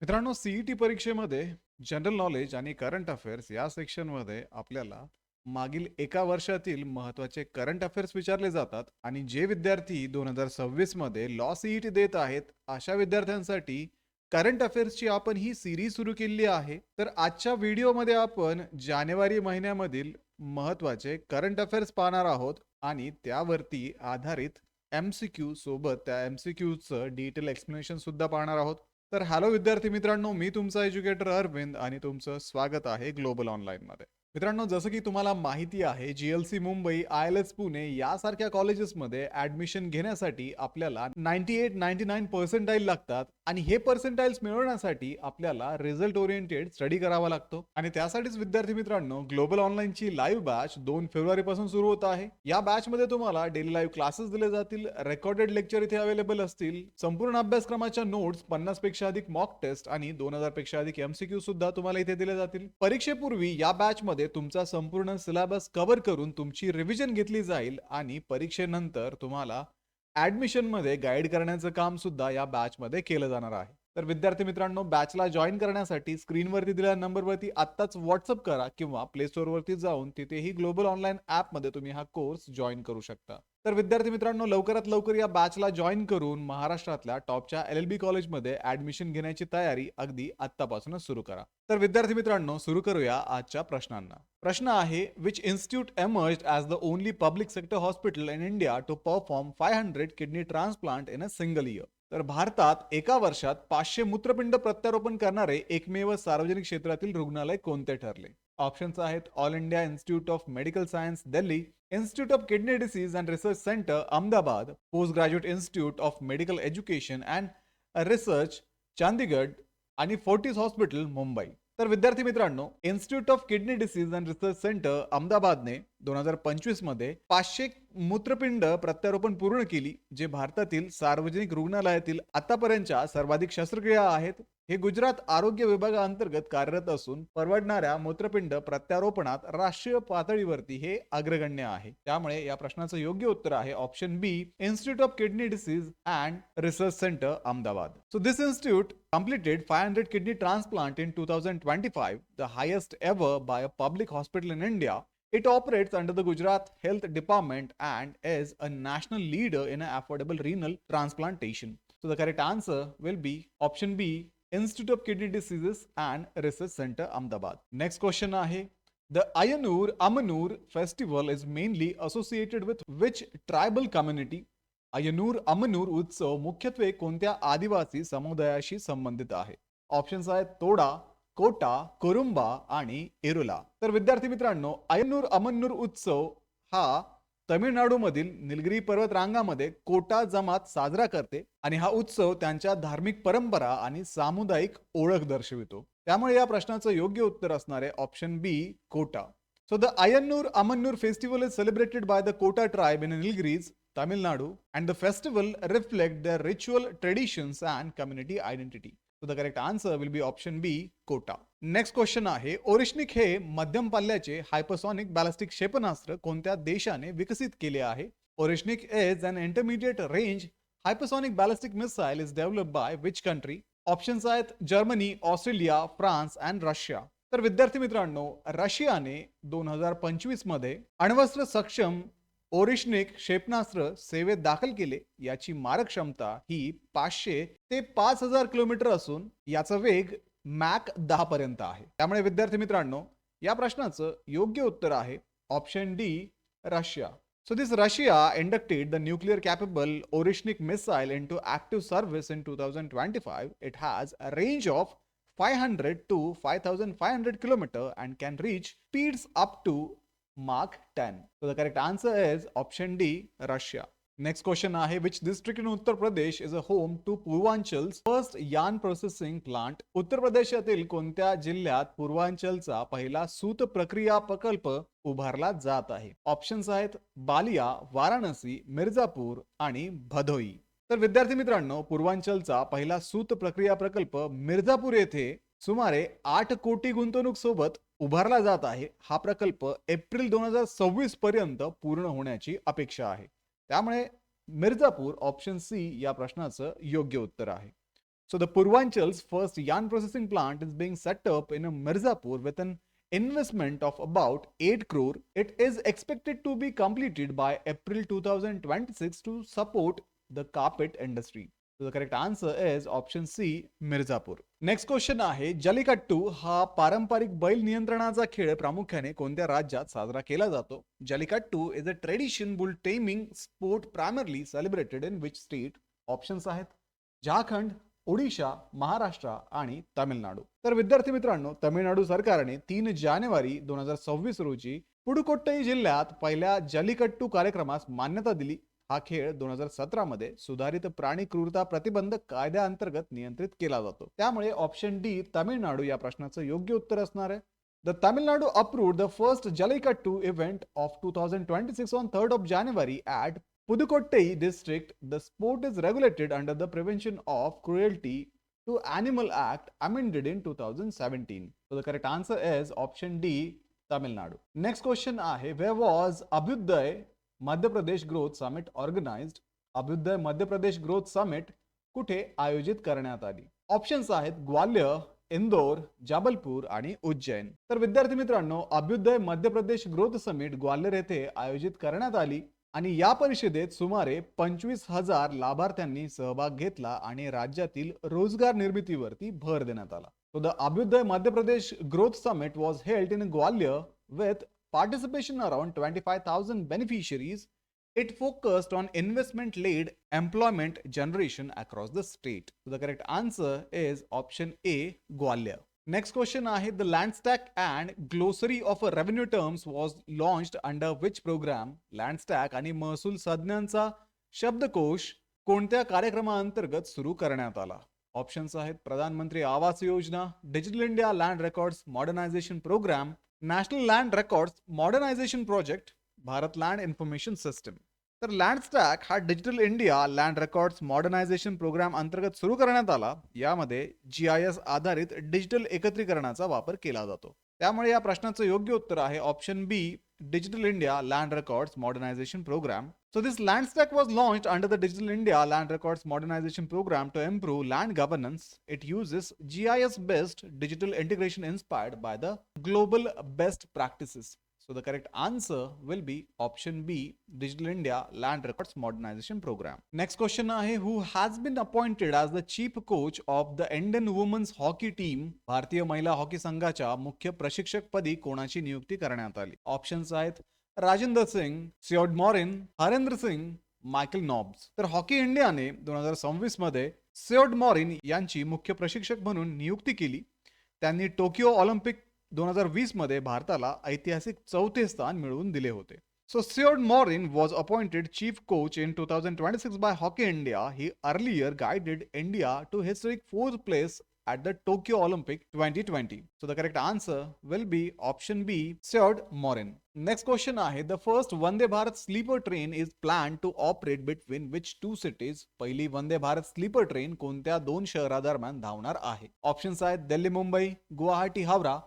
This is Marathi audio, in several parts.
मित्रांनो, सीईटी परीक्षेमध्ये जनरल नॉलेज आणि करंट अफेअर्स या सेक्शनमध्ये आपल्याला मागील एका वर्षातील महत्त्वाचे करंट अफेअर्स विचारले जातात आणि जे विद्यार्थी 2026 मध्ये लॉ सीईटी देत आहेत अशा विद्यार्थ्यांसाठी करंट अफेअर्सची आपण ही सिरीज सुरू केलेली आहे. तर आजच्या व्हिडिओमध्ये आपण जानेवारी महिन्यामधील महत्त्वाचे करंट अफेअर्स पाहणार आहोत आणि त्यावरती आधारित MCQ सोबत त्या MCQचं डिटेल एक्सप्लेनेशन सुद्धा पाहणार आहोत. तर हॅलो विद्यार्थी मित्रांनो, मी तुमचा एज्युकेटर अरविंद आणि तुमचं स्वागत आहे ग्लोबल ऑनलाईनमध्ये. मित्रांनो, जसं की तुम्हाला माहिती आहे, GLC मुंबई, ILS पुणे यासारख्या कॉलेजेसमध्ये ऍडमिशन घेण्यासाठी आपल्याला 98-99 पर्सेंटाईल लागतात आणि हे पर्सेंटाईल्स मिळवण्यासाठी आपल्याला रिझल्ट ओरिएंटेड स्टडी करावा लागतो. आणि त्यासाठीच विद्यार्थी मित्रांनो, ग्लोबल ऑनलाईनची लाईव्ह बॅच 2 फेब्रुवारी पासून सुरू होत आहे. या बॅच मध्ये तुम्हाला डेली लाईव्ह क्लासेस दिले जातील, रेकॉर्डेड लेक्चर इथे अवेलेबल असतील, संपूर्ण अभ्यासक्रमाच्या नोट्स, 50 पेक्षा अधिक मॉक टेस्ट आणि 2000 पेक्षा अधिक MCQ सुद्धा तुम्हाला इथे दिले जातील. परीक्षेपूर्वी या बॅच मध्ये तुमचा संपूर्ण सिलेबस कव्हर करून तुमची रिव्हिजन घेतली जाईल आणि परीक्षेनंतर तुम्हाला ऍडमिशन मध्ये गाईड करण्याचं काम सुद्धा या बॅच मध्ये केलं जाणार आहे. तर विद्यार्थी मित्रांनो, बॅचला जॉईन करण्यासाठी स्क्रीनवरती दिलेल्या नंबरवरती आत्ताच व्हॉट्सअप करा किंवा प्ले स्टोअर वरती जाऊन तिथेही ग्लोबल ऑनलाईन ऍप मध्ये तुम्ही हा कोर्स जॉईन करू शकता. तर विद्यार्थी मित्रांनो, लवकरात लवकर या बॅचला जॉईन करून महाराष्ट्रातल्या टॉपच्या LLB कॉलेजमध्ये ऍडमिशन घेण्याची तयारी अगदी आत्तापासूनच सुरू करा. तर विद्यार्थी मित्रांनो, सुरू करूया आजच्या प्रश्नांना. प्रश्न आहे, which institute emerged as the only public sector hospital in India to perform 500 kidney transplant in a single year? तर भारतात एका वर्षात 500 मूत्रपिंड प्रत्यारोपण करणारे एकमेव सार्वजनिक क्षेत्रातील रुग्णालय कोणते ठरले? ऑप्शन्स आहेत all India institute of medical science Delhi, institute of kidney disease and research centre Ahmedabad, post graduate institute of medical education and research Chandigarh आणि फोर्टिस हॉस्पिटल मुंबई. तर विद्यार्थी मित्रांनो, institute of kidney disease and research centre अहमदाबादने 2025 मध्ये 500 मूत्रपिंड प्रत्यारोपण पूर्ण केली, जे भारतातील सार्वजनिक रुग्णालयातील आतापर्यंतच्या सर्वाधिक शस्त्रक्रिया आहेत. हे गुजरात आरोग्य विभागाअंतर्गत कार्यरत असून परवडणाऱ्या मूत्रपिंड प्रत्यारोपणात राष्ट्रीय पातळीवरती हे अग्रगण्य आहे. त्यामुळे या प्रश्नाचं योग्य उत्तर आहे option B, institute of kidney disease and research centre Ahmedabad. So this institute completed 500 kidney transplant in 2025, the highest ever by a public hospital in India. It operates under the Gujarat Health Department and is a national leader in affordable renal transplantation. So the correct answer will be option B, Institute of Kidney Diseases and Research Center, Ahmedabad. Next question आहे, the Ayanur Amanur festival is mainly associated with which tribal community? अयनूर Ammannur उत्सव मुख्यत्वे कोणत्या आदिवासी समुदायाशी संबंधित आहे? ऑप्शन्स आहेत तोडा, कोटा, कुरुंबा आणि एरुला. तर विद्यार्थी मित्रांनो, अयनूर अमनूर उत्सव हा तमिळनाडूमधील निलगिरी पर्वत रांगामध्ये कोटा जमात साजरा करते आणि हा उत्सव त्यांच्या धार्मिक परंपरा आणि सामुदायिक ओळख दर्शवितो. त्यामुळे या प्रश्नाचं योग्य उत्तर असणार आहे option B, Kota. So the Ayanur Amanur festival is celebrated by the Kota tribe in Nilgiris, Tamil Nadu, and the festival reflect their ritual traditions and community identity. So the correct answer will be option B, Kota. Next question आहे, ओरिशनिक हे मध्यम पल्ल्याचे हायपरसॉनिक बॅलिस्टिक क्षेपणास्त्र कोणत्या देशाने विकसित केले आहे? ओरिशनिक is an intermediate range hypersonic ballistic missile is developed by which country? Options आहेत Germany, Australia, France and Russia. तर विद्यार्थी मित्रांनो, रशियाने 2025 मध्ये अण्वस्त्र सक्षम ओरिशनिक क्षेपणास्त्र सेवेत दाखल केले. याची मारक क्षमता ही 500 ते 5000 किलोमीटर असून याचा वेग मॅक 10 पर्यंत आहे. त्यामुळे विद्यार्थी मित्रांनो, या प्रश्नाचं योग्य उत्तर आहे option D, Russia. So this Russia inducted the nuclear capable Orishnik missile into active service in 2025. It has a range of 500 to 5500 km and can reach speeds up to Mach 10. So the correct answer is option D, Russia. Next question आहे, which district in Uttar Pradesh is a home to Purvanchal's first yarn processing plant? उत्तर प्रदेशातील कोणत्या जिल्ह्यात पूर्वांचलचा पहिला सूत प्रक्रिया प्रकल्प उभारला जात आहे? ऑप्शन्स आहेत बालिया, वाराणसी, मिर्जापूर आणि भदोई. तर विद्यार्थी मित्रांनो, पूर्वांचलचा पहिला सूत प्रक्रिया प्रकल्प मिर्जापूर येथे सुमारे 8 कोटी गुंतवणूक सोबत उभारला जात आहे. हा प्रकल्प एप्रिल 2026 पर्यंत पूर्ण होण्याची अपेक्षा आहे. त्यामुळे मिर्जापूर ऑप्शन सी या प्रश्नाचं योग्य उत्तर आहे. So the Purvanchal's first yarn processing plant is being set up in Mirzapur with an investment of about 8 crore. It is expected to be completed by April 2026 to support the carpet industry. So the correct answer is option C, Mirzapur. Next question आहे, जल्लीकट्टू हा पारंपरिक बैल नियंत्रणाचा खेळ प्रामुख्याने कोणत्या राज्यात साजरा केला जातो? Jallikattu is a tradition boule taming sport primarily celebrated in which state? Options आहेत झारखंड, ओडिशा, महाराष्ट्र आणि तामिळनाडू. तर विद्यार्थी मित्रांनो, तामिळनाडू सरकारने 3 जानेवारी 2026 रोजी पुडुकोट्टई जिल्ह्यात पहिल्या जल्लीकट्टू कार्यक्रमास मान्यता दिली. हा खेळ 2017 मध्ये सुधारित प्राणी क्रूरता प्रतिबंधक कायद्याअंतर्गत नियंत्रित केला जातो. त्यामुळे ऑप्शन डी तामिळनाडू या प्रश्नाचं योग्य उत्तर असणार आहे. The Tamil Nadu approved the first jallikattu event of 2026 on 3rd of January at Pudukkottai district. The sport is regulated under the Prevention of Cruelty to Animal Act amended in 2017. So the correct answer is option D, Tamil Nadu. Next question आहे, where was Abhyuday Madhya Pradesh Growth Summit organized? Abhyudaya Madhya Pradesh growth summit कुठे आयोजित करण्यात आली? ऑप्शन्स आहेत ग्वाल्हेर, इंदोर, जबलपूर आणि उज्जैन. तर विद्यार्थी मित्रांनो, अभ्युदय मध्य प्रदेश ग्रोथ समिट ग्वाल्हेर येथे आयोजित करण्यात आली आणि या परिषदेत सुमारे 25,000 लाभार्थ्यांनी सहभाग घेतला आणि राज्यातील रोजगार निर्मितीवरती भर देण्यात आला. So the Abhyuday Madhya Pradesh Growth Summit was held in Gwalior with participation around 25,000 beneficiaries. It focused on investment-led employment generation across the state. So the correct answer is option A, Gwalior. Next question आहे, the Landstack and Glossary of Revenue Terms was launched under which program? Landstack आणि महसूल संज्ञांचा शब्दकोश कोणत्या कार्यक्रमाअंतर्गत सुरू करण्यात आला? ऑप्शन्स आहेत प्रधानमंत्री Awas Yojana, digital India land records modernisation programme, national land records modernisation project, Bharat land information system. तर लँडस्टॅक हा digital India land records modernisation programme अंतर्गत सुरू करण्यात आला. यामध्ये GIS आधारित डिजिटल एकत्रीकरणाचा वापर केला जातो. त्यामुळे या प्रश्नाचं योग्य उत्तर आहे option B, digital India land records modernisation programme. So this Landstack was launched under the Digital India Land Records Modernization Program to improve land governance. It uses GIS-based digital integration inspired by the global best practices. So the correct answer will be option B, Digital India Land Records Modernization Program. Next question आहे, who has been appointed as the chief coach of the Indian women's hockey team? भारतीय महिला हॉकी संघाच्या मुख्य प्रशिक्षक पदी कोणाची नियुक्ती करण्यात आली? ऑप्शन्स आहेत राजेंद्र सिंग, सियोड मॉरिन, हरेंद्र सिंग, मायकल नॉब्स. तर हॉकी इंडियाने 2026 मध्ये सियोड मॉरिन यांची मुख्य प्रशिक्षक म्हणून नियुक्ती केली. त्यांनी टोकियो ऑलिम्पिक 2020 मध्ये भारताला ऐतिहासिक 4थे स्थान मिळवून दिले होते. So Siod Morin was appointed chief coach in 2026 by Hockey India. He earlier guided India to historic 4th place at the Tokyo Olympic 2020. So the correct answer will be option B, Siod Morin. Next question आहे, the first Vande Bharat sleeper train is planned to operate between which two cities? पहिली वंदे भारत स्लीपर ट्रेन कोणत्या 2 शहरादरम्यान धावणार आहे? ऑप्शन्स आहेत दिल्ली मुंबई, गुवाहाटी हावरा,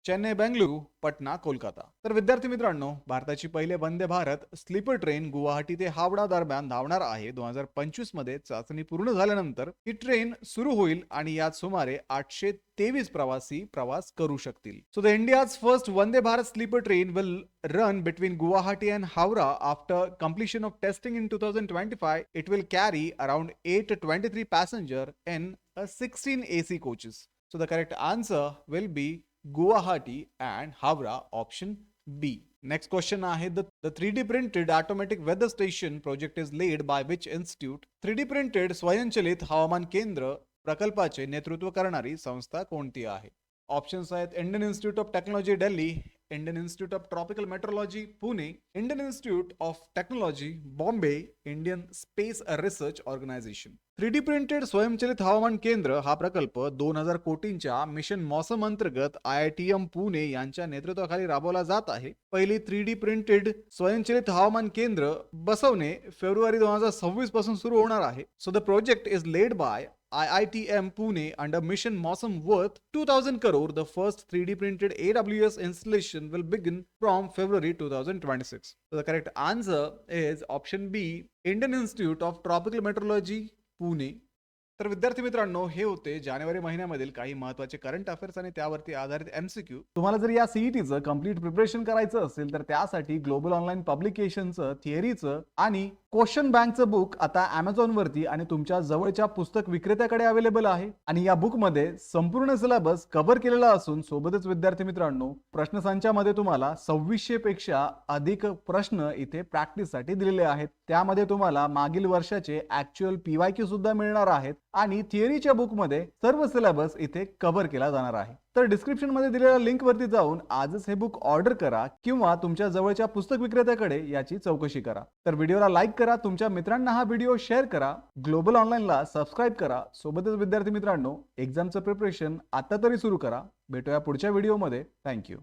चेन्नई बेंगलुरू, पटना कोलकाता. तर विद्यार्थी मित्रांनो, भारताची पहिले वंदे भारत स्लीपर ट्रेन गुवाहाटी ते हावडा दरम्यान धावणार आहे. 2025 मध्ये चाचणी पूर्ण झाल्यानंतर ही ट्रेन सुरू होईल आणि यात सुमारे 823 प्रवासी प्रवास करू शकतील. So the India's first Vande Bharat sleeper train will run between Guwahati and Howrah after completion of testing in 2025. It will carry around 823 passengers in 16 AC coaches. So the correct answer will be Guwahati and Howrah, option B. Next question आहे, the 3D printed automatic weather station project is led by which institute? 3D printed स्वयंचलित हवामान केंद्र प्रकल्पाचे नेतृत्व करणारी संस्था कोणती आहे? ऑप्शन्स आहेत Indian institute of technology Delhi, Indian institute of tropical meteorology Pune, Indian institute of technology Bombay, Indian space research organisation. 3D printed स्वयंचलित हवामान केंद्र हा प्रकल्प 2000 कोटींच्या मिशन मौसम अंतर्गत IITM पुणे यांच्या नेतृत्वाखाली राबवला जात आहे. पहिली 3D प्रिंटेड स्वयंचलित हवामान केंद्र बसवणे फेब्रुवारी 2026 पासून सुरू होणार आहे. So the project is led by IITM Pune under Mission Mausam worth 2,000 crore. The first 3D printed AWS installation will begin from February 2026. So the correct answer is option B, Indian Institute of Tropical Meteorology, Pune. तर विद्यार्थी मित्रांनो, हे होते जानेवारी महिन्यामधील काही महत्त्वाचे करंट अफेअर्स आणि त्यावरती आधारित एमसीक्यू. तुम्हाला जर या सीईटीचं कंप्लीट प्रिपरेशन करायचं असेल तर त्यासाठी ग्लोबल ऑनलाईन पब्लिकेशनचं, थिअरीचं आणि क्वेश्चन बँकचं बुक आता Amazon वरती आणि तुमच्या जवळच्या पुस्तक विक्रेत्याकडे अवेलेबल आहे. आणि या बुकमध्ये संपूर्ण सिलेबस कव्हर केलेला असून सोबतच विद्यार्थी मित्रांनो, प्रश्नसंचामध्ये तुम्हाला 2600 पेक्षा अधिक प्रश्न इथे प्रॅक्टिससाठी दिलेले आहेत. त्यामध्ये तुम्हाला मागील वर्षाचे ऍक्च्युअल PYQ सुद्धा मिळणार आहेत आणि थिअरीच्या बुकमध्ये सर्व सिलेबस इथे कव्हर केला जाणार आहे. तर डिस्क्रिप्शन मध्ये दिलेल्या लिंक वरती जाऊन आजच हे बुक ऑर्डर करा किंवा तुमच्या जवळच्या पुस्तक विक्रेत्याकडे याची चौकशी करा. तर व्हिडिओला लाईक करा, तुमच्या मित्रांना हा व्हिडिओ शेअर करा, ग्लोबल ऑनलाईनला सबस्क्राईब करा. सोबतच विद्यार्थी मित्रांनो, एक्झामचं प्रिपरेशन आता तरी सुरू करा. भेटूया पुढच्या व्हिडिओमध्ये. थँक्यू.